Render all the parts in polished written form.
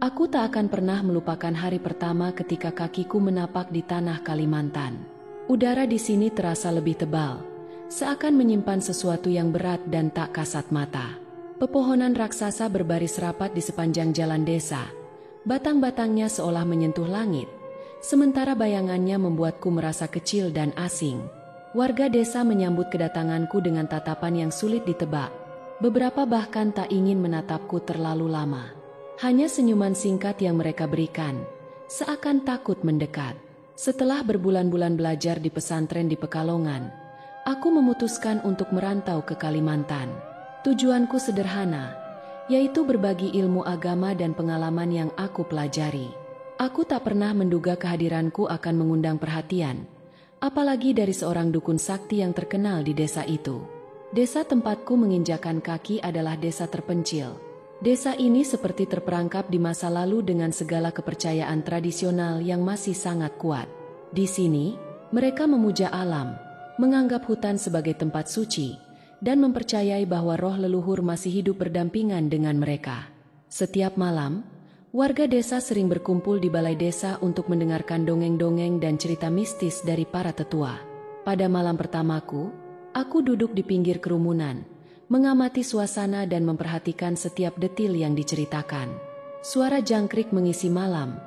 Aku tak akan pernah melupakan hari pertama ketika kakiku menapak di tanah Kalimantan. Udara di sini terasa lebih tebal, seakan menyimpan sesuatu yang berat dan tak kasat mata. Pepohonan raksasa berbaris rapat di sepanjang jalan desa. Batang-batangnya seolah menyentuh langit, sementara bayangannya membuatku merasa kecil dan asing. Warga desa menyambut kedatanganku dengan tatapan yang sulit ditebak. Beberapa bahkan tak ingin menatapku terlalu lama. Hanya senyuman singkat yang mereka berikan, seakan takut mendekat. Setelah berbulan-bulan belajar di pesantren di Pekalongan, aku memutuskan untuk merantau ke Kalimantan. Tujuanku sederhana, yaitu berbagi ilmu agama dan pengalaman yang aku pelajari. Aku tak pernah menduga kehadiranku akan mengundang perhatian, apalagi dari seorang dukun sakti yang terkenal di desa itu. Desa tempatku menginjakan kaki adalah desa terpencil. Desa ini seperti terperangkap di masa lalu dengan segala kepercayaan tradisional yang masih sangat kuat. Di sini, mereka memuja alam, menganggap hutan sebagai tempat suci, dan mempercayai bahwa roh leluhur masih hidup berdampingan dengan mereka. Setiap malam, warga desa sering berkumpul di balai desa untuk mendengarkan dongeng-dongeng dan cerita mistis dari para tetua. Pada malam pertamaku, aku duduk di pinggir kerumunan, mengamati suasana dan memperhatikan setiap detil yang diceritakan. Suara jangkrik mengisi malam,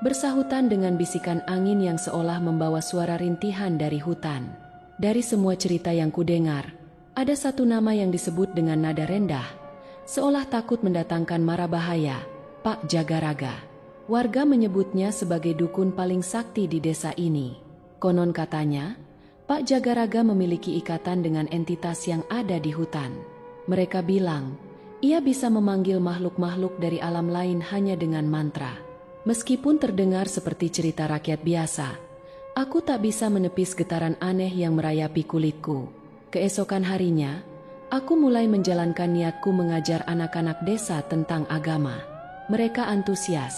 bersahutan dengan bisikan angin yang seolah membawa suara rintihan dari hutan. Dari semua cerita yang kudengar, ada satu nama yang disebut dengan nada rendah, seolah takut mendatangkan mara bahaya, Pak Jagaraga. Warga menyebutnya sebagai dukun paling sakti di desa ini. Konon katanya, Pak Jagaraga memiliki ikatan dengan entitas yang ada di hutan. Mereka bilang, ia bisa memanggil makhluk-makhluk dari alam lain hanya dengan mantra. Meskipun terdengar seperti cerita rakyat biasa, aku tak bisa menepis getaran aneh yang merayapi kulitku. Keesokan harinya, aku mulai menjalankan niatku mengajar anak-anak desa tentang agama. Mereka antusias,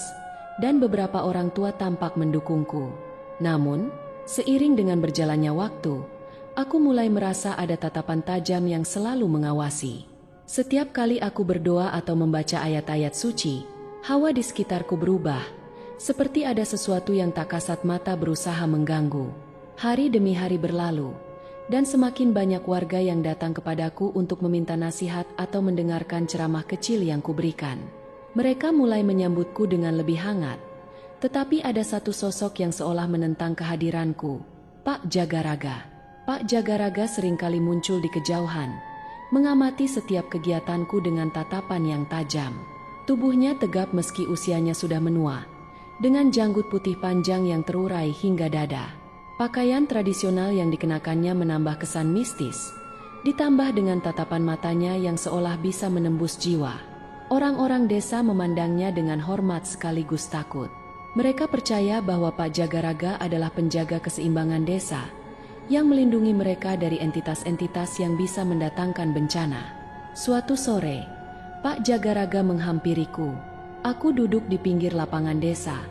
dan beberapa orang tua tampak mendukungku. Namun, seiring dengan berjalannya waktu, aku mulai merasa ada tatapan tajam yang selalu mengawasi. Setiap kali aku berdoa atau membaca ayat-ayat suci, hawa di sekitarku berubah, seperti ada sesuatu yang tak kasat mata berusaha mengganggu. Hari demi hari berlalu, dan semakin banyak warga yang datang kepadaku untuk meminta nasihat atau mendengarkan ceramah kecil yang kuberikan. Mereka mulai menyambutku dengan lebih hangat, tetapi ada satu sosok yang seolah menentang kehadiranku, Pak Jagaraga. Pak Jagaraga seringkali muncul di kejauhan, mengamati setiap kegiatanku dengan tatapan yang tajam. Tubuhnya tegap meski usianya sudah menua, dengan janggut putih panjang yang terurai hingga dada. Pakaian tradisional yang dikenakannya menambah kesan mistis, ditambah dengan tatapan matanya yang seolah bisa menembus jiwa. Orang-orang desa memandangnya dengan hormat sekaligus takut. Mereka percaya bahwa Pak Jagaraga adalah penjaga keseimbangan desa, yang melindungi mereka dari entitas-entitas yang bisa mendatangkan bencana. Suatu sore, Pak Jagaraga menghampiriku. Aku duduk di pinggir lapangan desa,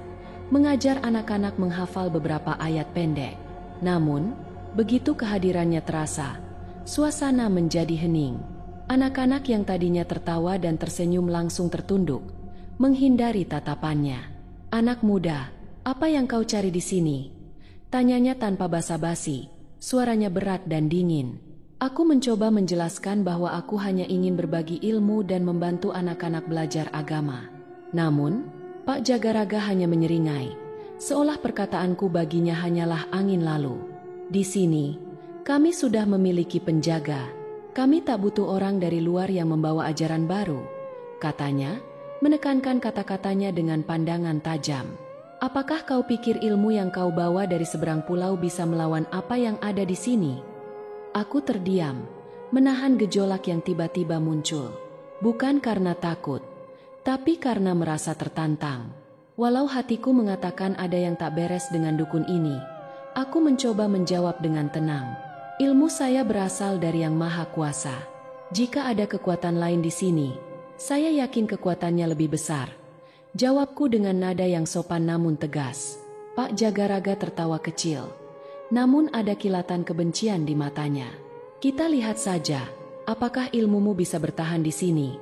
mengajar anak-anak menghafal beberapa ayat pendek. Namun, begitu kehadirannya terasa, suasana menjadi hening. Anak-anak yang tadinya tertawa dan tersenyum langsung tertunduk, menghindari tatapannya. "Anak muda, apa yang kau cari di sini?" tanyanya tanpa basa-basi, suaranya berat dan dingin. Aku mencoba menjelaskan bahwa aku hanya ingin berbagi ilmu dan membantu anak-anak belajar agama. Namun, Pak Jagaraga hanya menyeringai, seolah perkataanku baginya hanyalah angin lalu. "Di sini, kami sudah memiliki penjaga. Kami tak butuh orang dari luar yang membawa ajaran baru," katanya, menekankan kata-katanya dengan pandangan tajam. "Apakah kau pikir ilmu yang kau bawa dari seberang pulau bisa melawan apa yang ada di sini?" Aku terdiam, menahan gejolak yang tiba-tiba muncul. Bukan karena takut, tapi karena merasa tertantang. Walau hatiku mengatakan ada yang tak beres dengan dukun ini, aku mencoba menjawab dengan tenang. "Ilmu saya berasal dari Yang Maha Kuasa. Jika ada kekuatan lain di sini, saya yakin kekuatannya lebih besar," jawabku dengan nada yang sopan namun tegas. Pak Jagaraga tertawa kecil, namun ada kilatan kebencian di matanya. "Kita lihat saja, apakah ilmumu bisa bertahan di sini,"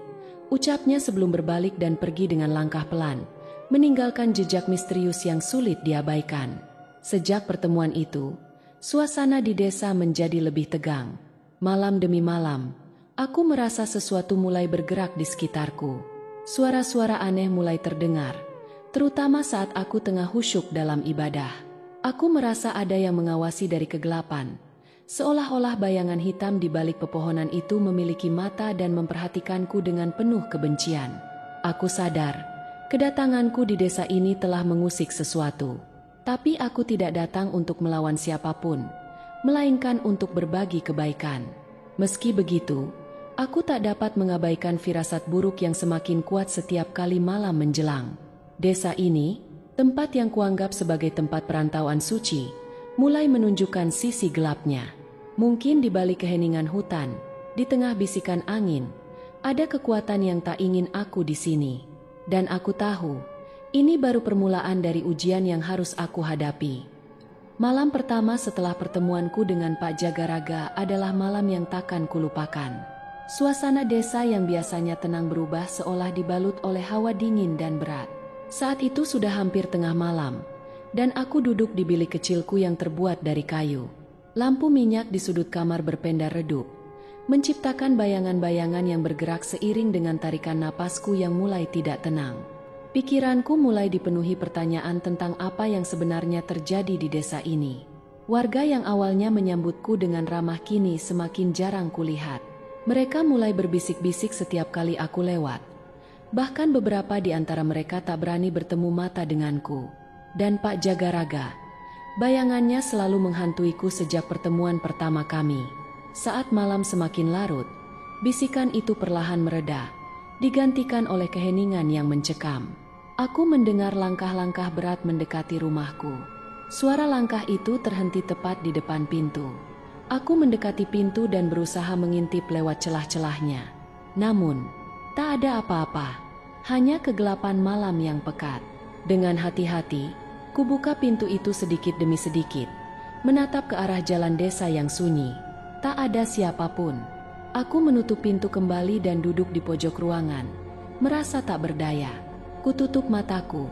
ucapnya sebelum berbalik dan pergi dengan langkah pelan, meninggalkan jejak misterius yang sulit diabaikan. Sejak pertemuan itu, suasana di desa menjadi lebih tegang. Malam demi malam, aku merasa sesuatu mulai bergerak di sekitarku. Suara-suara aneh mulai terdengar, terutama saat aku tengah khusyuk dalam ibadah. Aku merasa ada yang mengawasi dari kegelapan, seolah-olah bayangan hitam di balik pepohonan itu memiliki mata dan memperhatikanku dengan penuh kebencian. Aku sadar, kedatanganku di desa ini telah mengusik sesuatu. Tapi aku tidak datang untuk melawan siapapun, melainkan untuk berbagi kebaikan. Meski begitu, aku tak dapat mengabaikan firasat buruk yang semakin kuat setiap kali malam menjelang. Desa ini, tempat yang kuanggap sebagai tempat perantauan suci, mulai menunjukkan sisi gelapnya. Mungkin di balik keheningan hutan, di tengah bisikan angin, ada kekuatan yang tak ingin aku di sini. Dan aku tahu, ini baru permulaan dari ujian yang harus aku hadapi. Malam pertama setelah pertemuanku dengan Pak Jagaraga adalah malam yang takkan kulupakan. Suasana desa yang biasanya tenang berubah seolah dibalut oleh hawa dingin dan berat. Saat itu sudah hampir tengah malam, dan aku duduk di bilik kecilku yang terbuat dari kayu. Lampu minyak di sudut kamar berpendar redup, menciptakan bayangan-bayangan yang bergerak seiring dengan tarikan napasku yang mulai tidak tenang. Pikiranku mulai dipenuhi pertanyaan tentang apa yang sebenarnya terjadi di desa ini. Warga yang awalnya menyambutku dengan ramah kini semakin jarang kulihat. Mereka mulai berbisik-bisik setiap kali aku lewat. Bahkan beberapa di antara mereka tak berani bertemu mata denganku. Dan Pak Jagaraga, bayangannya selalu menghantuiku sejak pertemuan pertama kami. Saat malam semakin larut, bisikan itu perlahan mereda, digantikan oleh keheningan yang mencekam. Aku mendengar langkah-langkah berat mendekati rumahku. Suara langkah itu terhenti tepat di depan pintu. Aku mendekati pintu dan berusaha mengintip lewat celah-celahnya. Namun, tak ada apa-apa, hanya kegelapan malam yang pekat. Dengan hati-hati, kubuka pintu itu sedikit demi sedikit, menatap ke arah jalan desa yang sunyi. Tak ada siapapun. Aku menutup pintu kembali dan duduk di pojok ruangan, merasa tak berdaya. Kututup mataku,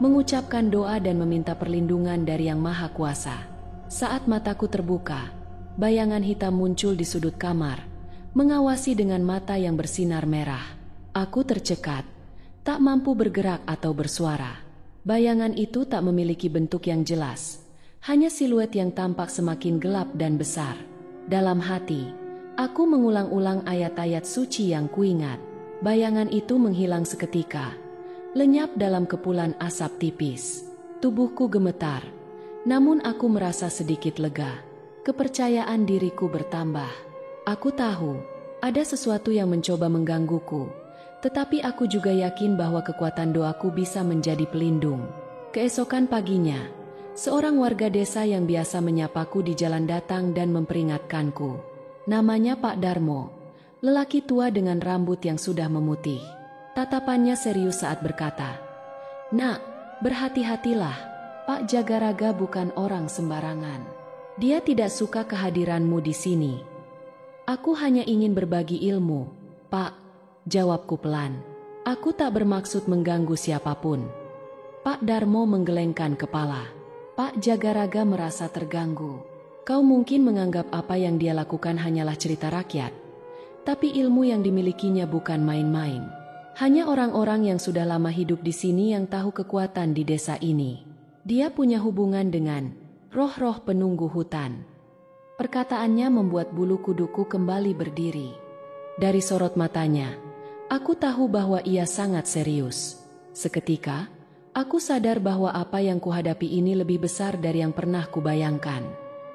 mengucapkan doa dan meminta perlindungan dari Yang Maha Kuasa. Saat mataku terbuka, bayangan hitam muncul di sudut kamar, mengawasi dengan mata yang bersinar merah. Aku tercekat, tak mampu bergerak atau bersuara. Bayangan itu tak memiliki bentuk yang jelas, hanya siluet yang tampak semakin gelap dan besar. Dalam hati, aku mengulang-ulang ayat-ayat suci yang kuingat. Bayangan itu menghilang seketika, lenyap dalam kepulan asap tipis. Tubuhku gemetar, namun aku merasa sedikit lega. Kepercayaan diriku bertambah. Aku tahu, ada sesuatu yang mencoba menggangguku, tetapi aku juga yakin bahwa kekuatan doaku bisa menjadi pelindung. Keesokan paginya, seorang warga desa yang biasa menyapaku di jalan datang dan memperingatkanku. Namanya Pak Darmo, lelaki tua dengan rambut yang sudah memutih. Tatapannya serius saat berkata, "Nak, berhati-hatilah, Pak Jagaraga bukan orang sembarangan. Dia tidak suka kehadiranmu di sini." "Aku hanya ingin berbagi ilmu, Pak," jawabku pelan. "Aku tak bermaksud mengganggu siapapun." Pak Darmo menggelengkan kepala. Pak Jagaraga merasa terganggu. "Kau mungkin menganggap apa yang dia lakukan hanyalah cerita rakyat, tapi ilmu yang dimilikinya bukan main-main. Hanya orang-orang yang sudah lama hidup di sini yang tahu kekuatan di desa ini. Dia punya hubungan dengan roh-roh penunggu hutan." Perkataannya membuat bulu kuduku kembali berdiri. Dari sorot matanya, aku tahu bahwa ia sangat serius. Seketika, aku sadar bahwa apa yang kuhadapi ini lebih besar dari yang pernah kubayangkan.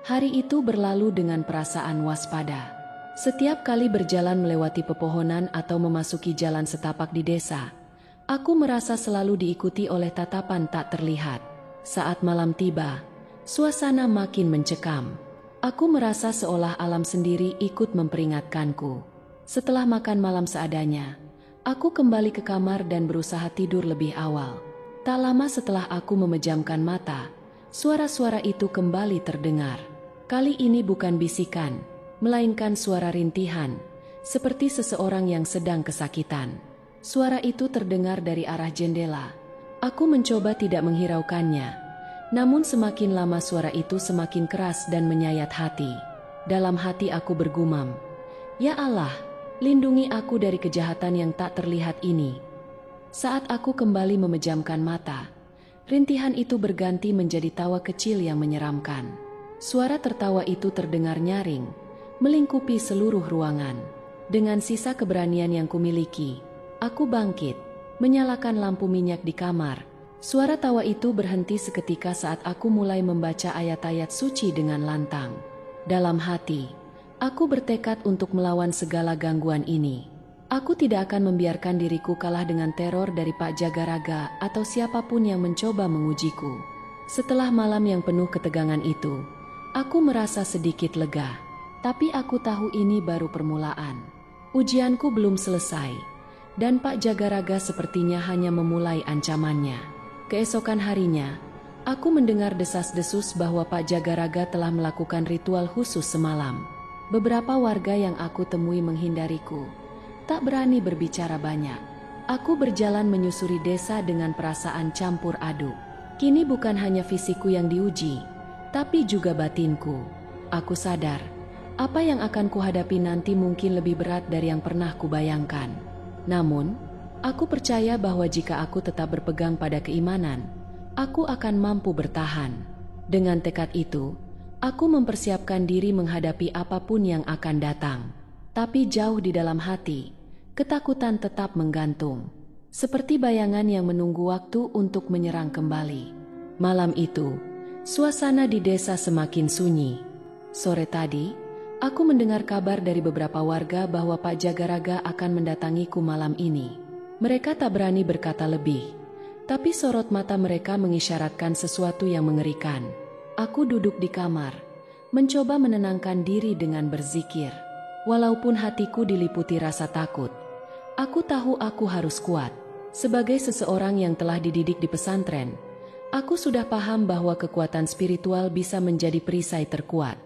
Hari itu berlalu dengan perasaan waspada. Setiap kali berjalan melewati pepohonan atau memasuki jalan setapak di desa, aku merasa selalu diikuti oleh tatapan tak terlihat. Saat malam tiba, suasana makin mencekam. Aku merasa seolah alam sendiri ikut memperingatkanku. Setelah makan malam seadanya, aku kembali ke kamar dan berusaha tidur lebih awal. Tak lama setelah aku memejamkan mata, suara-suara itu kembali terdengar. Kali ini bukan bisikan, melainkan suara rintihan, seperti seseorang yang sedang kesakitan. Suara itu terdengar dari arah jendela. Aku mencoba tidak menghiraukannya. Namun semakin lama suara itu semakin keras dan menyayat hati. Dalam hati aku bergumam, "Ya Allah, lindungi aku dari kejahatan yang tak terlihat ini." Saat aku kembali memejamkan mata, rintihan itu berganti menjadi tawa kecil yang menyeramkan. Suara tertawa itu terdengar nyaring, melingkupi seluruh ruangan. Dengan sisa keberanian yang kumiliki, aku bangkit, menyalakan lampu minyak di kamar. Suara tawa itu berhenti seketika saat aku mulai membaca ayat-ayat suci dengan lantang. Dalam hati, aku bertekad untuk melawan segala gangguan ini. Aku tidak akan membiarkan diriku kalah dengan teror dari Pak Jagaraga atau siapapun yang mencoba mengujiku. Setelah malam yang penuh ketegangan itu, aku merasa sedikit lega. Tapi aku tahu ini baru permulaan. Ujianku belum selesai. Dan Pak Jagaraga sepertinya hanya memulai ancamannya. Keesokan harinya, aku mendengar desas-desus bahwa Pak Jagaraga telah melakukan ritual khusus semalam. Beberapa warga yang aku temui menghindariku, tak berani berbicara banyak. Aku berjalan menyusuri desa dengan perasaan campur aduk. Kini bukan hanya fisikku yang diuji, tapi juga batinku. Aku sadar, apa yang akan kuhadapi nanti mungkin lebih berat dari yang pernah kubayangkan. Namun, aku percaya bahwa jika aku tetap berpegang pada keimanan, aku akan mampu bertahan. Dengan tekad itu, aku mempersiapkan diri menghadapi apapun yang akan datang. Tapi jauh di dalam hati, ketakutan tetap menggantung. Seperti bayangan yang menunggu waktu untuk menyerang kembali. Malam itu, suasana di desa semakin sunyi. Sore tadi, aku mendengar kabar dari beberapa warga bahwa Pak Jagaraga akan mendatangiku malam ini. Mereka tak berani berkata lebih, tapi sorot mata mereka mengisyaratkan sesuatu yang mengerikan. Aku duduk di kamar, mencoba menenangkan diri dengan berzikir. Walaupun hatiku diliputi rasa takut, aku tahu aku harus kuat. Sebagai seseorang yang telah dididik di pesantren, aku sudah paham bahwa kekuatan spiritual bisa menjadi perisai terkuat.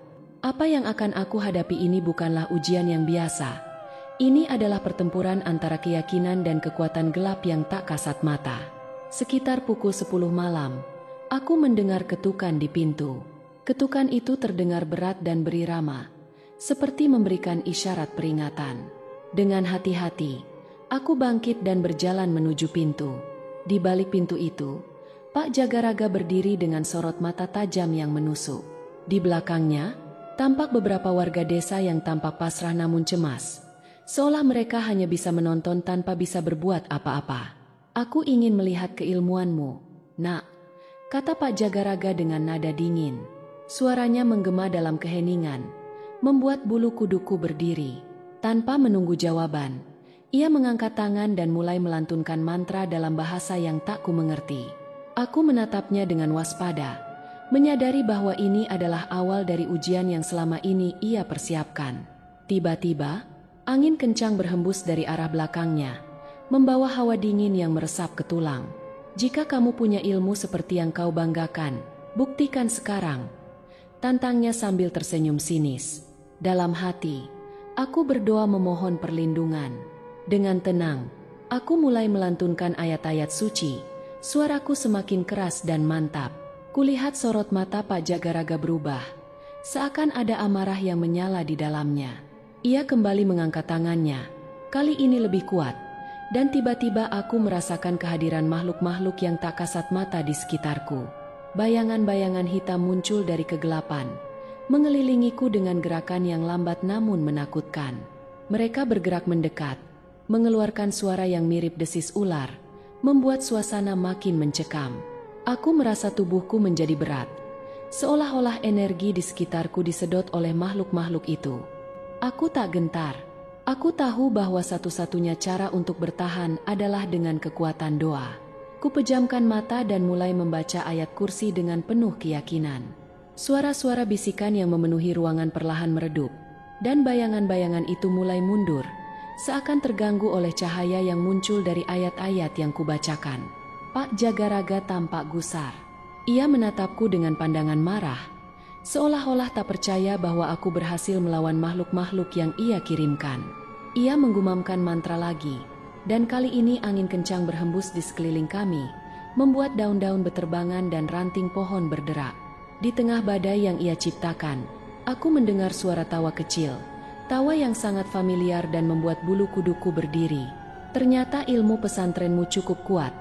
Apa yang akan aku hadapi ini bukanlah ujian yang biasa. Ini adalah pertempuran antara keyakinan dan kekuatan gelap yang tak kasat mata. Sekitar pukul 10 malam, aku mendengar ketukan di pintu. Ketukan itu terdengar berat dan berirama, seperti memberikan isyarat peringatan. Dengan hati-hati, aku bangkit dan berjalan menuju pintu. Di balik pintu itu, Pak Jagaraga berdiri dengan sorot mata tajam yang menusuk. Di belakangnya, tampak beberapa warga desa yang tampak pasrah namun cemas, seolah mereka hanya bisa menonton tanpa bisa berbuat apa-apa. "Aku ingin melihat keilmuanmu, Nak," kata Pak Jagaraga dengan nada dingin. Suaranya menggema dalam keheningan, membuat bulu kuduku berdiri. Tanpa menunggu jawaban, ia mengangkat tangan dan mulai melantunkan mantra dalam bahasa yang tak ku mengerti. Aku menatapnya dengan waspada, menyadari bahwa ini adalah awal dari ujian yang selama ini ia persiapkan. Tiba-tiba, angin kencang berhembus dari arah belakangnya, membawa hawa dingin yang meresap ke tulang. "Jika kamu punya ilmu seperti yang kau banggakan, buktikan sekarang," tantangnya sambil tersenyum sinis. Dalam hati, aku berdoa memohon perlindungan. Dengan tenang, aku mulai melantunkan ayat-ayat suci. Suaraku semakin keras dan mantap. Kulihat sorot mata Pak Jagaraga berubah, seakan ada amarah yang menyala di dalamnya. Ia kembali mengangkat tangannya, kali ini lebih kuat, dan tiba-tiba aku merasakan kehadiran makhluk-makhluk yang tak kasat mata di sekitarku. Bayangan-bayangan hitam muncul dari kegelapan, mengelilingiku dengan gerakan yang lambat namun menakutkan. Mereka bergerak mendekat, mengeluarkan suara yang mirip desis ular, membuat suasana makin mencekam. Aku merasa tubuhku menjadi berat, seolah-olah energi di sekitarku disedot oleh makhluk-makhluk itu. Aku tak gentar. Aku tahu bahwa satu-satunya cara untuk bertahan adalah dengan kekuatan doa. Kupejamkan mata dan mulai membaca ayat kursi dengan penuh keyakinan. Suara-suara bisikan yang memenuhi ruangan perlahan meredup, dan bayangan-bayangan itu mulai mundur, seakan terganggu oleh cahaya yang muncul dari ayat-ayat yang kubacakan. Pak Jagaraga tampak gusar. Ia menatapku dengan pandangan marah, seolah-olah tak percaya bahwa aku berhasil melawan makhluk-makhluk yang ia kirimkan. Ia menggumamkan mantra lagi, Dan kali ini angin kencang berhembus di sekeliling kami, membuat daun-daun beterbangan dan ranting pohon berderak. Di tengah badai yang ia ciptakan, aku mendengar suara tawa kecil, tawa yang sangat familiar dan membuat bulu kuduku berdiri. "Ternyata ilmu pesantrenmu cukup kuat,"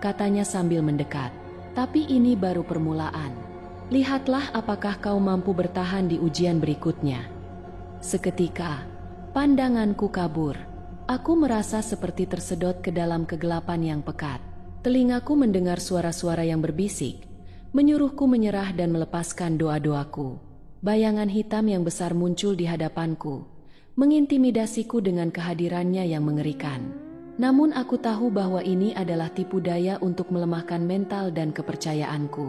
katanya sambil mendekat. "Tapi ini baru permulaan. Lihatlah apakah kau mampu bertahan di ujian berikutnya." Seketika, pandanganku kabur. Aku merasa seperti tersedot ke dalam kegelapan yang pekat. Telingaku mendengar suara-suara yang berbisik, menyuruhku menyerah dan melepaskan doa-doaku. Bayangan hitam yang besar muncul di hadapanku, mengintimidasiku dengan kehadirannya yang mengerikan. Namun aku tahu bahwa ini adalah tipu daya untuk melemahkan mental dan kepercayaanku.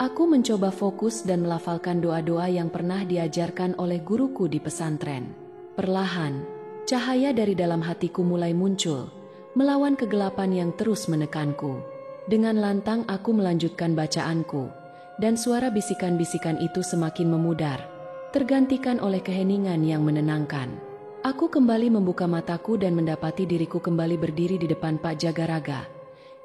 Aku mencoba fokus dan melafalkan doa-doa yang pernah diajarkan oleh guruku di pesantren. Perlahan, cahaya dari dalam hatiku mulai muncul, melawan kegelapan yang terus menekanku. Dengan lantang aku melanjutkan bacaanku, dan suara bisikan-bisikan itu semakin memudar, tergantikan oleh keheningan yang menenangkan. Aku kembali membuka mataku dan mendapati diriku kembali berdiri di depan Pak Jagaraga,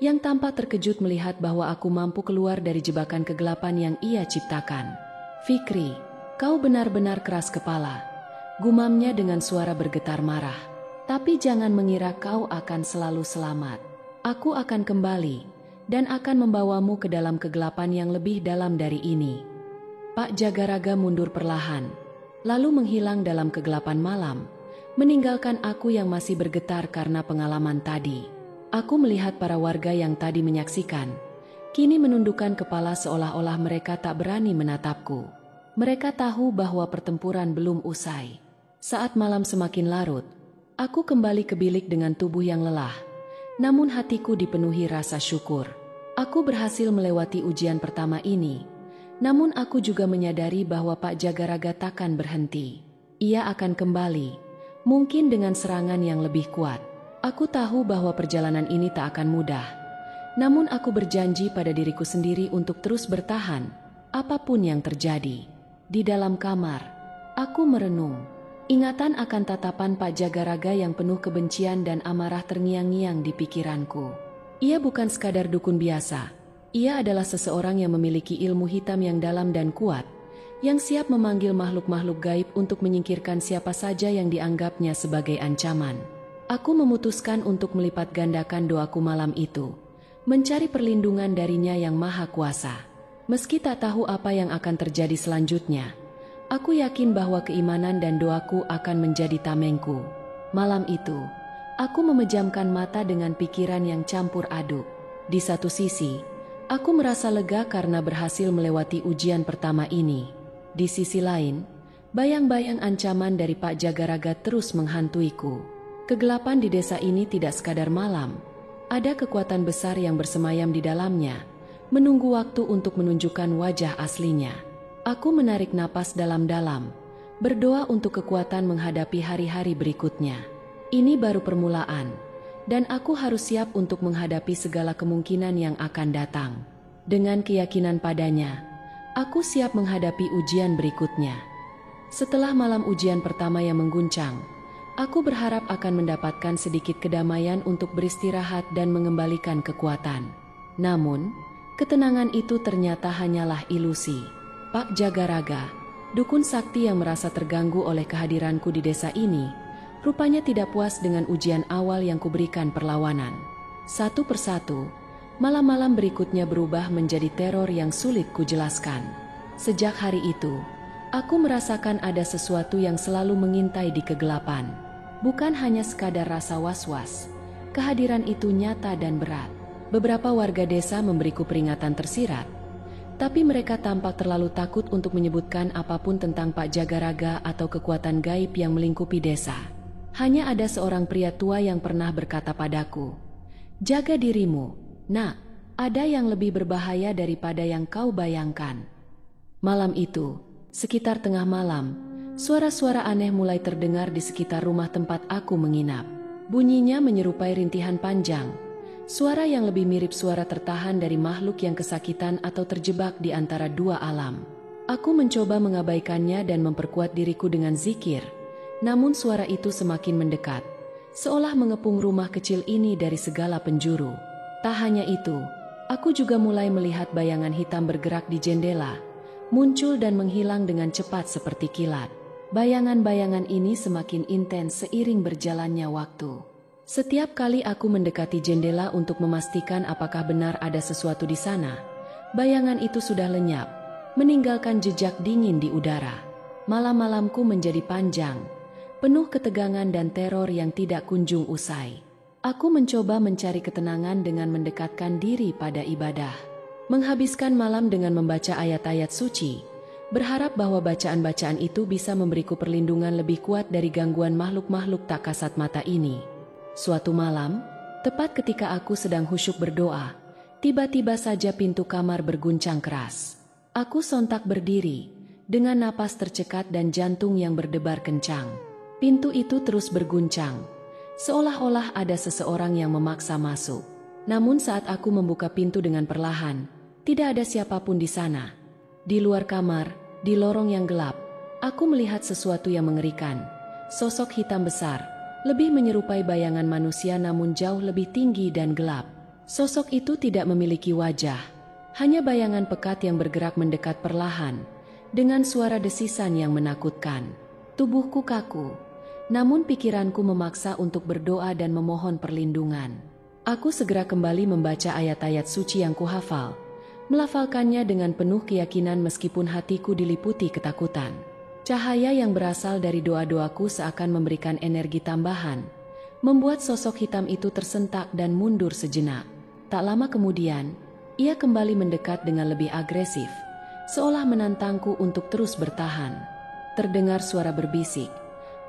yang tampak terkejut melihat bahwa aku mampu keluar dari jebakan kegelapan yang ia ciptakan. "Fikri, kau benar-benar keras kepala," gumamnya dengan suara bergetar marah. "Tapi jangan mengira kau akan selalu selamat. Aku akan kembali, dan akan membawamu ke dalam kegelapan yang lebih dalam dari ini." Pak Jagaraga mundur perlahan, lalu menghilang dalam kegelapan malam, meninggalkan aku yang masih bergetar karena pengalaman tadi. Aku melihat para warga yang tadi menyaksikan, kini menundukkan kepala seolah-olah mereka tak berani menatapku. Mereka tahu bahwa pertempuran belum usai. Saat malam semakin larut, aku kembali ke bilik dengan tubuh yang lelah, namun hatiku dipenuhi rasa syukur. Aku berhasil melewati ujian pertama ini, namun aku juga menyadari bahwa Pak Jagaraga takkan berhenti. Ia akan kembali, mungkin dengan serangan yang lebih kuat. Aku tahu bahwa perjalanan ini tak akan mudah, namun aku berjanji pada diriku sendiri untuk terus bertahan, apapun yang terjadi. Di dalam kamar, aku merenung. Ingatan akan tatapan Pak Jagaraga yang penuh kebencian dan amarah terngiang-ngiang di pikiranku. Ia bukan sekadar dukun biasa. Ia adalah seseorang yang memiliki ilmu hitam yang dalam dan kuat, yang siap memanggil makhluk-makhluk gaib untuk menyingkirkan siapa saja yang dianggapnya sebagai ancaman. Aku memutuskan untuk melipat gandakan doaku malam itu, mencari perlindungan darinya yang maha kuasa. Meski tak tahu apa yang akan terjadi selanjutnya, aku yakin bahwa keimanan dan doaku akan menjadi tamengku. Malam itu, aku memejamkan mata dengan pikiran yang campur aduk. Di satu sisi, aku merasa lega karena berhasil melewati ujian pertama ini. Di sisi lain, bayang-bayang ancaman dari Pak Jagaraga terus menghantuiku. Kegelapan di desa ini tidak sekadar malam. Ada kekuatan besar yang bersemayam di dalamnya, menunggu waktu untuk menunjukkan wajah aslinya. Aku menarik napas dalam-dalam, berdoa untuk kekuatan menghadapi hari-hari berikutnya. Ini baru permulaan, dan aku harus siap untuk menghadapi segala kemungkinan yang akan datang. Dengan keyakinan padanya, aku siap menghadapi ujian berikutnya. Setelah malam ujian pertama yang mengguncang, aku berharap akan mendapatkan sedikit kedamaian untuk beristirahat dan mengembalikan kekuatan. Namun, ketenangan itu ternyata hanyalah ilusi. Pak Jagaraga, dukun sakti yang merasa terganggu oleh kehadiranku di desa ini, rupanya tidak puas dengan ujian awal yang kuberikan perlawanan. Satu persatu, malam-malam berikutnya berubah menjadi teror yang sulit kujelaskan. Sejak hari itu, aku merasakan ada sesuatu yang selalu mengintai di kegelapan. Bukan hanya sekadar rasa was-was, kehadiran itu nyata dan berat. Beberapa warga desa memberiku peringatan tersirat, tapi mereka tampak terlalu takut untuk menyebutkan apapun tentang Pak Jagaraga atau kekuatan gaib yang melingkupi desa. Hanya ada seorang pria tua yang pernah berkata padaku, "Jaga dirimu, nak, ada yang lebih berbahaya daripada yang kau bayangkan." Malam itu, sekitar tengah malam, suara-suara aneh mulai terdengar di sekitar rumah tempat aku menginap. Bunyinya menyerupai rintihan panjang, suara yang lebih mirip suara tertahan dari makhluk yang kesakitan atau terjebak di antara dua alam. Aku mencoba mengabaikannya dan memperkuat diriku dengan zikir, namun suara itu semakin mendekat, seolah mengepung rumah kecil ini dari segala penjuru. Tak hanya itu, aku juga mulai melihat bayangan hitam bergerak di jendela, muncul dan menghilang dengan cepat seperti kilat. Bayangan-bayangan ini semakin intens seiring berjalannya waktu. Setiap kali aku mendekati jendela untuk memastikan apakah benar ada sesuatu di sana, bayangan itu sudah lenyap, meninggalkan jejak dingin di udara. Malam-malamku menjadi panjang, penuh ketegangan dan teror yang tidak kunjung usai. Aku mencoba mencari ketenangan dengan mendekatkan diri pada ibadah. Menghabiskan malam dengan membaca ayat-ayat suci, berharap bahwa bacaan-bacaan itu bisa memberiku perlindungan lebih kuat dari gangguan makhluk-makhluk tak kasat mata ini. Suatu malam, tepat ketika aku sedang khusyuk berdoa, tiba-tiba saja pintu kamar berguncang keras. Aku sontak berdiri, dengan napas tercekat dan jantung yang berdebar kencang. Pintu itu terus berguncang, seolah-olah ada seseorang yang memaksa masuk. Namun saat aku membuka pintu dengan perlahan, tidak ada siapapun di sana. Di luar kamar, di lorong yang gelap, aku melihat sesuatu yang mengerikan. Sosok hitam besar, lebih menyerupai bayangan manusia namun jauh lebih tinggi dan gelap. Sosok itu tidak memiliki wajah, hanya bayangan pekat yang bergerak mendekat perlahan, dengan suara desisan yang menakutkan. Tubuhku kaku, namun pikiranku memaksa untuk berdoa dan memohon perlindungan. Aku segera kembali membaca ayat-ayat suci yang kuhafal, melafalkannya dengan penuh keyakinan meskipun hatiku diliputi ketakutan. Cahaya yang berasal dari doa-doaku seakan memberikan energi tambahan, membuat sosok hitam itu tersentak dan mundur sejenak. Tak lama kemudian, ia kembali mendekat dengan lebih agresif, seolah menantangku untuk terus bertahan. Terdengar suara berbisik.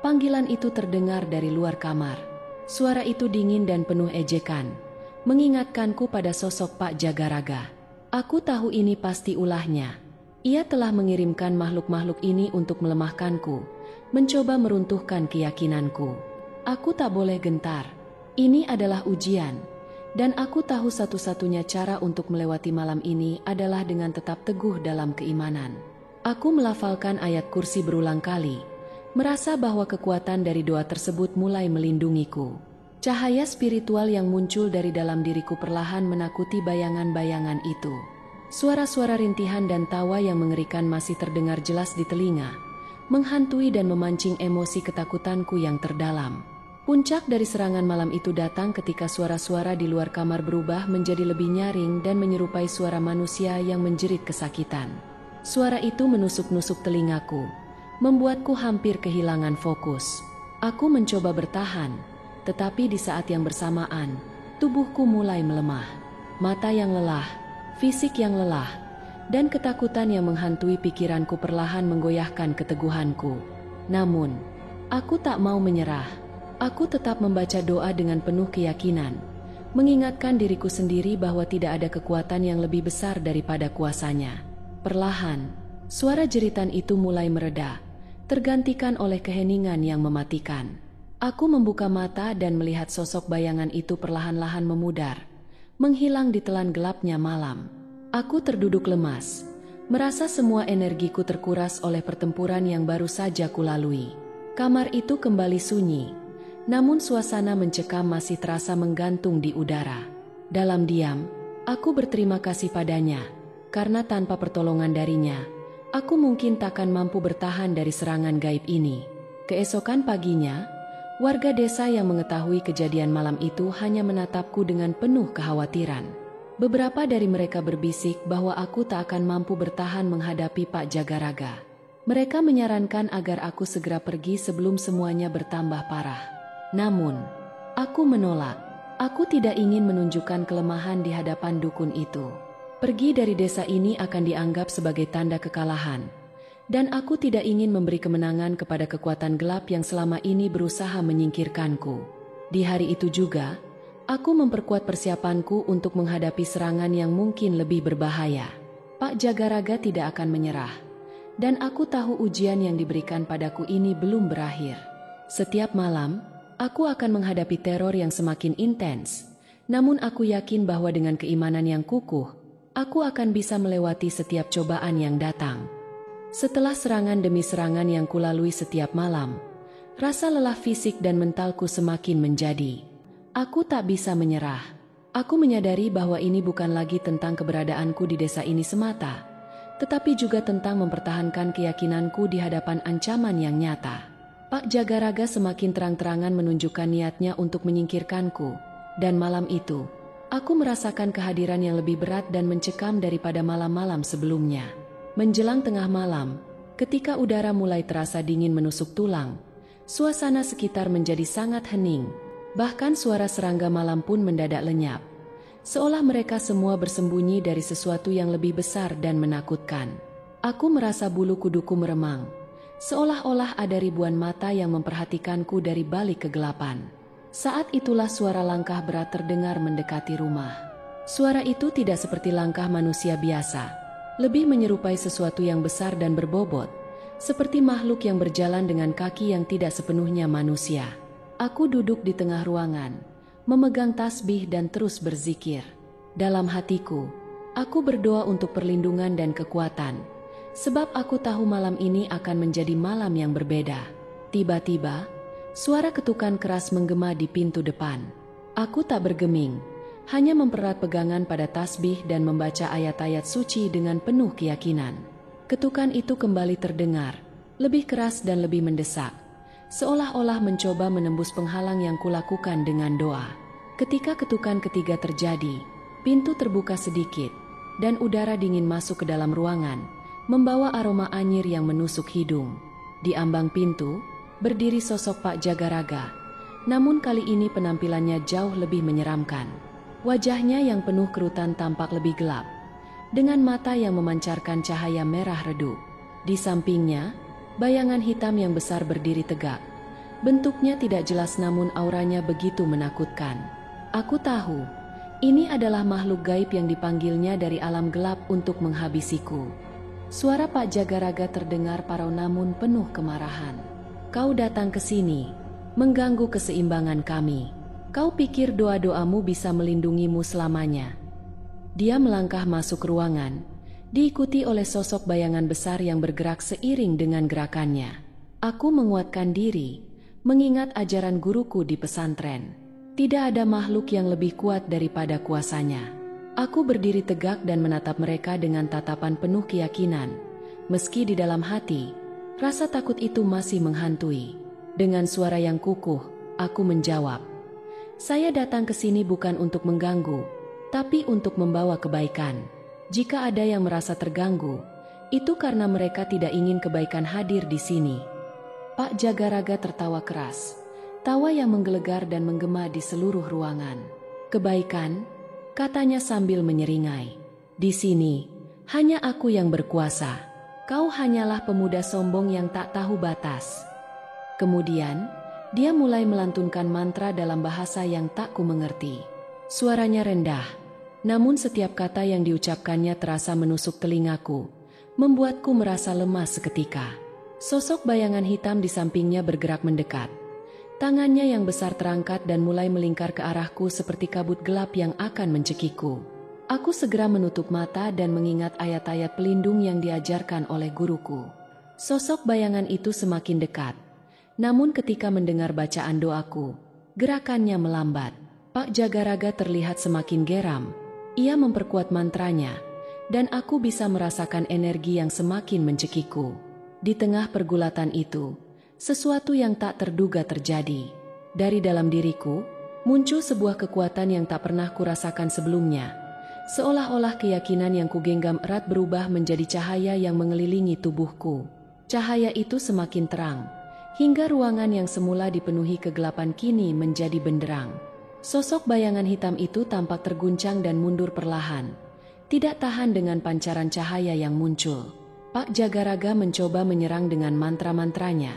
Panggilan itu terdengar dari luar kamar. Suara itu dingin dan penuh ejekan, mengingatkanku pada sosok Pak Jagaraga. Aku tahu ini pasti ulahnya. Ia telah mengirimkan makhluk-makhluk ini untuk melemahkanku, mencoba meruntuhkan keyakinanku. Aku tak boleh gentar. Ini adalah ujian, dan aku tahu satu-satunya cara untuk melewati malam ini adalah dengan tetap teguh dalam keimanan. Aku melafalkan ayat kursi berulang kali, merasa bahwa kekuatan dari doa tersebut mulai melindungiku. Cahaya spiritual yang muncul dari dalam diriku perlahan menakuti bayangan-bayangan itu. Suara-suara rintihan dan tawa yang mengerikan masih terdengar jelas di telinga, menghantui dan memancing emosi ketakutanku yang terdalam. Puncak dari serangan malam itu datang ketika suara-suara di luar kamar berubah menjadi lebih nyaring dan menyerupai suara manusia yang menjerit kesakitan. Suara itu menusuk-nusuk telingaku, membuatku hampir kehilangan fokus. Aku mencoba bertahan, tetapi di saat yang bersamaan, tubuhku mulai melemah. Mata yang lelah, fisik yang lelah, dan ketakutan yang menghantui pikiranku perlahan menggoyahkan keteguhanku. Namun, aku tak mau menyerah. Aku tetap membaca doa dengan penuh keyakinan, mengingatkan diriku sendiri bahwa tidak ada kekuatan yang lebih besar daripada kuasanya. Perlahan, suara jeritan itu mulai mereda, tergantikan oleh keheningan yang mematikan. Aku membuka mata dan melihat sosok bayangan itu perlahan-lahan memudar, menghilang di telan gelapnya malam. Aku terduduk lemas, merasa semua energiku terkuras oleh pertempuran yang baru saja kulalui. Kamar itu kembali sunyi, namun suasana mencekam masih terasa menggantung di udara. Dalam diam, aku berterima kasih padanya, karena tanpa pertolongan darinya, aku mungkin takkan mampu bertahan dari serangan gaib ini. Keesokan paginya, warga desa yang mengetahui kejadian malam itu hanya menatapku dengan penuh kekhawatiran. Beberapa dari mereka berbisik bahwa aku tak akan mampu bertahan menghadapi Pak Jagaraga. Mereka menyarankan agar aku segera pergi sebelum semuanya bertambah parah. Namun, aku menolak. Aku tidak ingin menunjukkan kelemahan di hadapan dukun itu. Pergi dari desa ini akan dianggap sebagai tanda kekalahan, dan aku tidak ingin memberi kemenangan kepada kekuatan gelap yang selama ini berusaha menyingkirkanku. Di hari itu juga, aku memperkuat persiapanku untuk menghadapi serangan yang mungkin lebih berbahaya. Pak Jagaraga tidak akan menyerah, dan aku tahu ujian yang diberikan padaku ini belum berakhir. Setiap malam, aku akan menghadapi teror yang semakin intens, namun aku yakin bahwa dengan keimanan yang kukuh, aku akan bisa melewati setiap cobaan yang datang. Setelah serangan demi serangan yang kulalui setiap malam, Rasa lelah fisik dan mentalku semakin menjadi. Aku tak bisa menyerah. Aku menyadari bahwa ini bukan lagi tentang keberadaanku di desa ini semata, tetapi juga tentang mempertahankan keyakinanku di hadapan ancaman yang nyata. Pak Jagaraga semakin terang-terangan menunjukkan niatnya untuk menyingkirkanku, dan malam itu, aku merasakan kehadiran yang lebih berat dan mencekam daripada malam-malam sebelumnya. Menjelang tengah malam, ketika udara mulai terasa dingin menusuk tulang, suasana sekitar menjadi sangat hening, bahkan suara serangga malam pun mendadak lenyap. Seolah mereka semua bersembunyi dari sesuatu yang lebih besar dan menakutkan. Aku merasa bulu kuduku meremang, seolah-olah ada ribuan mata yang memperhatikanku dari balik kegelapan. Saat itulah suara langkah berat terdengar mendekati rumah. Suara itu tidak seperti langkah manusia biasa, lebih menyerupai sesuatu yang besar dan berbobot, seperti makhluk yang berjalan dengan kaki yang tidak sepenuhnya manusia. Aku duduk di tengah ruangan, memegang tasbih dan terus berzikir. Dalam hatiku, aku berdoa untuk perlindungan dan kekuatan, sebab aku tahu malam ini akan menjadi malam yang berbeda. Tiba-tiba, suara ketukan keras menggema di pintu depan. Aku tak bergeming, hanya mempererat pegangan pada tasbih dan membaca ayat-ayat suci dengan penuh keyakinan. Ketukan itu kembali terdengar, lebih keras dan lebih mendesak, seolah-olah mencoba menembus penghalang yang kulakukan dengan doa. Ketika ketukan ketiga terjadi, pintu terbuka sedikit, dan udara dingin masuk ke dalam ruangan, membawa aroma anyir yang menusuk hidung. Di ambang pintu, berdiri sosok Pak Jagaraga, namun kali ini penampilannya jauh lebih menyeramkan. Wajahnya yang penuh kerutan tampak lebih gelap, dengan mata yang memancarkan cahaya merah redup. Di sampingnya, bayangan hitam yang besar berdiri tegak. Bentuknya tidak jelas namun auranya begitu menakutkan. Aku tahu, ini adalah makhluk gaib yang dipanggilnya dari alam gelap untuk menghabisiku. Suara Pak Jagaraga terdengar parau namun penuh kemarahan. Kau datang ke sini, mengganggu keseimbangan kami. Kau pikir doa-doamu bisa melindungimu selamanya? Dia melangkah masuk ruangan, diikuti oleh sosok bayangan besar yang bergerak seiring dengan gerakannya. Aku menguatkan diri, mengingat ajaran guruku di pesantren. Tidak ada makhluk yang lebih kuat daripada kuasanya. Aku berdiri tegak dan menatap mereka dengan tatapan penuh keyakinan. Meski di dalam hati, rasa takut itu masih menghantui. Dengan suara yang kukuh, aku menjawab, "Saya datang ke sini bukan untuk mengganggu, tapi untuk membawa kebaikan. Jika ada yang merasa terganggu, itu karena mereka tidak ingin kebaikan hadir di sini." Pak Jagaraga tertawa keras, tawa yang menggelegar dan menggema di seluruh ruangan. "Kebaikan?" katanya sambil menyeringai. "Di sini, hanya aku yang berkuasa. Kau hanyalah pemuda sombong yang tak tahu batas." Kemudian, dia mulai melantunkan mantra dalam bahasa yang tak ku mengerti. Suaranya rendah, namun setiap kata yang diucapkannya terasa menusuk telingaku, membuatku merasa lemas seketika. Sosok bayangan hitam di sampingnya bergerak mendekat. Tangannya yang besar terangkat dan mulai melingkar ke arahku seperti kabut gelap yang akan mencekikku. Aku segera menutup mata dan mengingat ayat-ayat pelindung yang diajarkan oleh guruku. Sosok bayangan itu semakin dekat, namun ketika mendengar bacaan doaku, gerakannya melambat. Pak Jagaraga terlihat semakin geram. Ia memperkuat mantranya, dan aku bisa merasakan energi yang semakin mencekikku. Di tengah pergulatan itu, sesuatu yang tak terduga terjadi. Dari dalam diriku, muncul sebuah kekuatan yang tak pernah kurasakan sebelumnya. Seolah-olah keyakinan yang kugenggam erat berubah menjadi cahaya yang mengelilingi tubuhku. Cahaya itu semakin terang, hingga ruangan yang semula dipenuhi kegelapan kini menjadi benderang. Sosok bayangan hitam itu tampak terguncang dan mundur perlahan, tidak tahan dengan pancaran cahaya yang muncul. Pak Jagaraga mencoba menyerang dengan mantra-mantranya,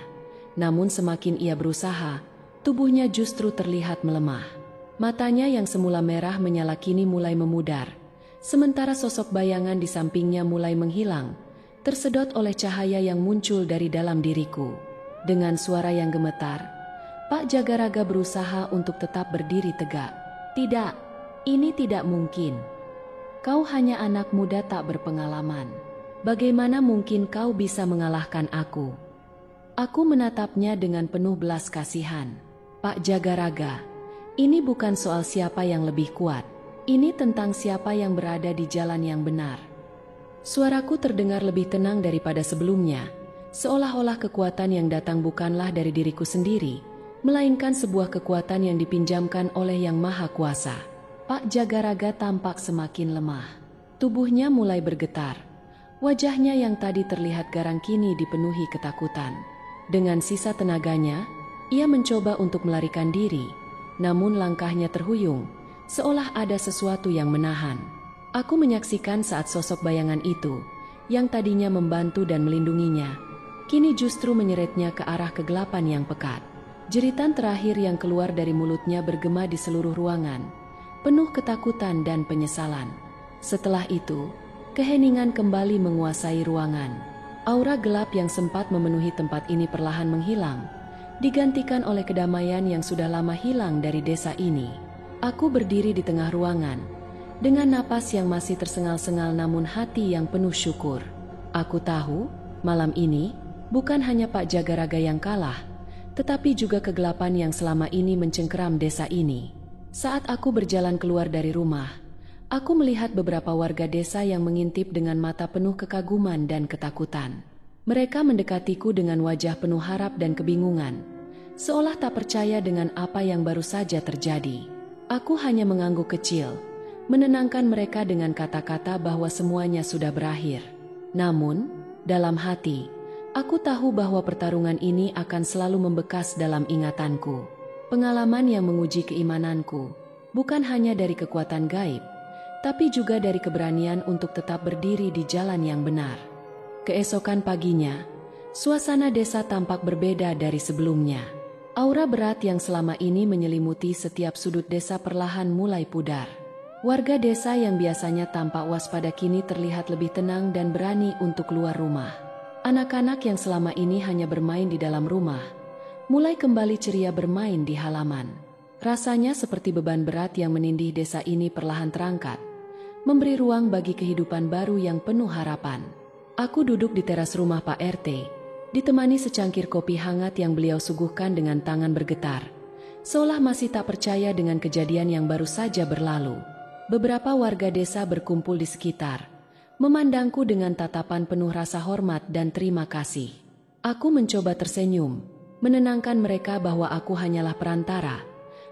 namun semakin ia berusaha, tubuhnya justru terlihat melemah. Matanya yang semula merah menyala kini mulai memudar, sementara sosok bayangan di sampingnya mulai menghilang, tersedot oleh cahaya yang muncul dari dalam diriku. Dengan suara yang gemetar, Pak Jagaraga berusaha untuk tetap berdiri tegak. "Tidak, ini tidak mungkin. Kau hanya anak muda tak berpengalaman. Bagaimana mungkin kau bisa mengalahkan aku?" Aku menatapnya dengan penuh belas kasihan. Pak Jagaraga, ini bukan soal siapa yang lebih kuat. Ini tentang siapa yang berada di jalan yang benar. Suaraku terdengar lebih tenang daripada sebelumnya, seolah-olah kekuatan yang datang bukanlah dari diriku sendiri, melainkan sebuah kekuatan yang dipinjamkan oleh Yang Maha Kuasa. Pak Jagaraga tampak semakin lemah. Tubuhnya mulai bergetar. Wajahnya yang tadi terlihat garang kini dipenuhi ketakutan. Dengan sisa tenaganya, ia mencoba untuk melarikan diri, namun langkahnya terhuyung, seolah ada sesuatu yang menahan. Aku menyaksikan saat sosok bayangan itu, yang tadinya membantu dan melindunginya, kini justru menyeretnya ke arah kegelapan yang pekat. Jeritan terakhir yang keluar dari mulutnya bergema di seluruh ruangan, penuh ketakutan dan penyesalan. Setelah itu, keheningan kembali menguasai ruangan. Aura gelap yang sempat memenuhi tempat ini perlahan menghilang, digantikan oleh kedamaian yang sudah lama hilang dari desa ini. Aku berdiri di tengah ruangan, dengan napas yang masih tersengal-sengal namun hati yang penuh syukur. Aku tahu, malam ini, bukan hanya Pak Jagaraga yang kalah, tetapi juga kegelapan yang selama ini mencengkeram desa ini. Saat aku berjalan keluar dari rumah, aku melihat beberapa warga desa yang mengintip dengan mata penuh kekaguman dan ketakutan. Mereka mendekatiku dengan wajah penuh harap dan kebingungan, seolah tak percaya dengan apa yang baru saja terjadi. Aku hanya mengangguk kecil, menenangkan mereka dengan kata-kata bahwa semuanya sudah berakhir. Namun, dalam hati, aku tahu bahwa pertarungan ini akan selalu membekas dalam ingatanku. Pengalaman yang menguji keimananku, bukan hanya dari kekuatan gaib, tapi juga dari keberanian untuk tetap berdiri di jalan yang benar. Keesokan paginya, suasana desa tampak berbeda dari sebelumnya. Aura berat yang selama ini menyelimuti setiap sudut desa perlahan mulai pudar. Warga desa yang biasanya tampak waspada kini terlihat lebih tenang dan berani untuk keluar rumah. Anak-anak yang selama ini hanya bermain di dalam rumah, mulai kembali ceria bermain di halaman. Rasanya seperti beban berat yang menindih desa ini perlahan terangkat, memberi ruang bagi kehidupan baru yang penuh harapan. Aku duduk di teras rumah Pak RT, ditemani secangkir kopi hangat yang beliau suguhkan dengan tangan bergetar, seolah masih tak percaya dengan kejadian yang baru saja berlalu. Beberapa warga desa berkumpul di sekitar, memandangku dengan tatapan penuh rasa hormat dan terima kasih. Aku mencoba tersenyum, menenangkan mereka bahwa aku hanyalah perantara,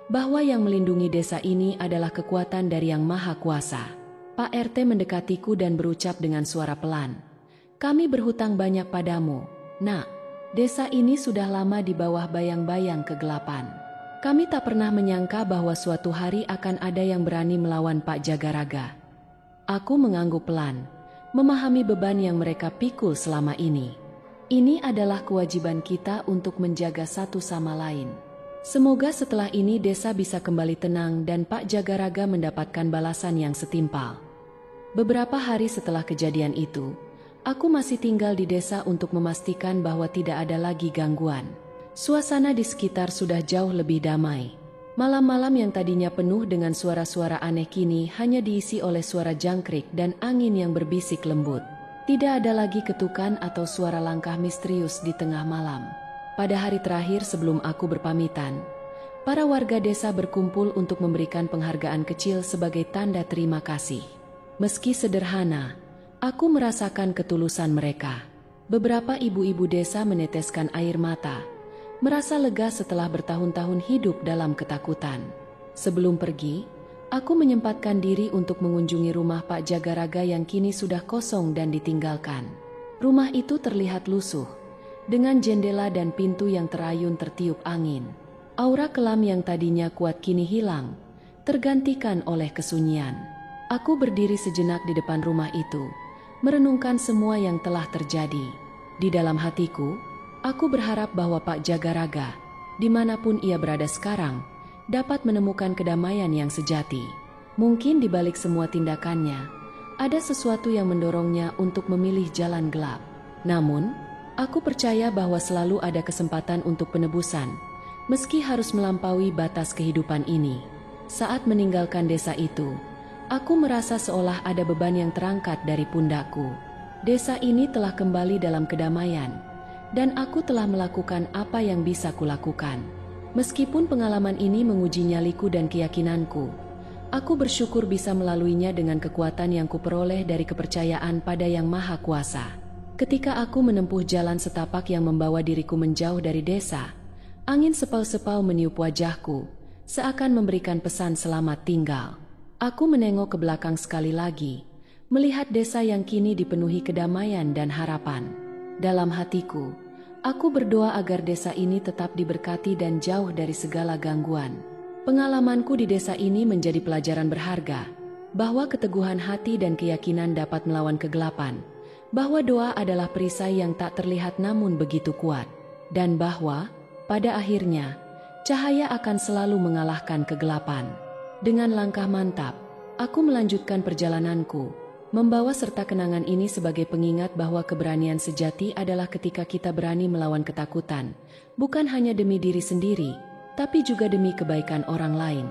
bahwa yang melindungi desa ini adalah kekuatan dari Yang Maha Kuasa. Pak RT mendekatiku dan berucap dengan suara pelan, "Kami berhutang banyak padamu, Nak. Desa ini sudah lama di bawah bayang-bayang kegelapan. Kami tak pernah menyangka bahwa suatu hari akan ada yang berani melawan Pak Jagaraga." Aku mengangguk pelan, memahami beban yang mereka pikul selama ini. Ini adalah kewajiban kita untuk menjaga satu sama lain. Semoga setelah ini desa bisa kembali tenang dan Pak Jagaraga mendapatkan balasan yang setimpal. Beberapa hari setelah kejadian itu, aku masih tinggal di desa untuk memastikan bahwa tidak ada lagi gangguan. Suasana di sekitar sudah jauh lebih damai. Malam-malam yang tadinya penuh dengan suara-suara aneh kini hanya diisi oleh suara jangkrik dan angin yang berbisik lembut. Tidak ada lagi ketukan atau suara langkah misterius di tengah malam. Pada hari terakhir sebelum aku berpamitan, para warga desa berkumpul untuk memberikan penghargaan kecil sebagai tanda terima kasih. Meski sederhana, aku merasakan ketulusan mereka. Beberapa ibu-ibu desa meneteskan air mata, merasa lega setelah bertahun-tahun hidup dalam ketakutan. Sebelum pergi, aku menyempatkan diri untuk mengunjungi rumah Pak Jagaraga yang kini sudah kosong dan ditinggalkan. Rumah itu terlihat lusuh, dengan jendela dan pintu yang terayun tertiup angin. Aura kelam yang tadinya kuat kini hilang, tergantikan oleh kesunyian. Aku berdiri sejenak di depan rumah itu, merenungkan semua yang telah terjadi. Di dalam hatiku, aku berharap bahwa Pak Jagaraga, dimanapun ia berada sekarang, dapat menemukan kedamaian yang sejati. Mungkin di balik semua tindakannya, ada sesuatu yang mendorongnya untuk memilih jalan gelap. Namun, aku percaya bahwa selalu ada kesempatan untuk penebusan, meski harus melampaui batas kehidupan ini. Saat meninggalkan desa itu, aku merasa seolah ada beban yang terangkat dari pundakku. Desa ini telah kembali dalam kedamaian, Dan aku telah melakukan apa yang bisa kulakukan. Meskipun pengalaman ini menguji nyaliku dan keyakinanku, aku bersyukur bisa melaluinya dengan kekuatan yang kuperoleh dari kepercayaan pada Yang Maha Kuasa. Ketika aku menempuh jalan setapak yang membawa diriku menjauh dari desa, angin sepau-sepau meniup wajahku, seakan memberikan pesan selamat tinggal. Aku menengok ke belakang sekali lagi, melihat desa yang kini dipenuhi kedamaian dan harapan. Dalam hatiku, aku berdoa agar desa ini tetap diberkati dan jauh dari segala gangguan. Pengalamanku di desa ini menjadi pelajaran berharga, bahwa keteguhan hati dan keyakinan dapat melawan kegelapan, bahwa doa adalah perisai yang tak terlihat namun begitu kuat, dan bahwa, pada akhirnya, cahaya akan selalu mengalahkan kegelapan. Dengan langkah mantap, aku melanjutkan perjalananku, membawa serta kenangan ini sebagai pengingat bahwa keberanian sejati adalah ketika kita berani melawan ketakutan, bukan hanya demi diri sendiri, tapi juga demi kebaikan orang lain.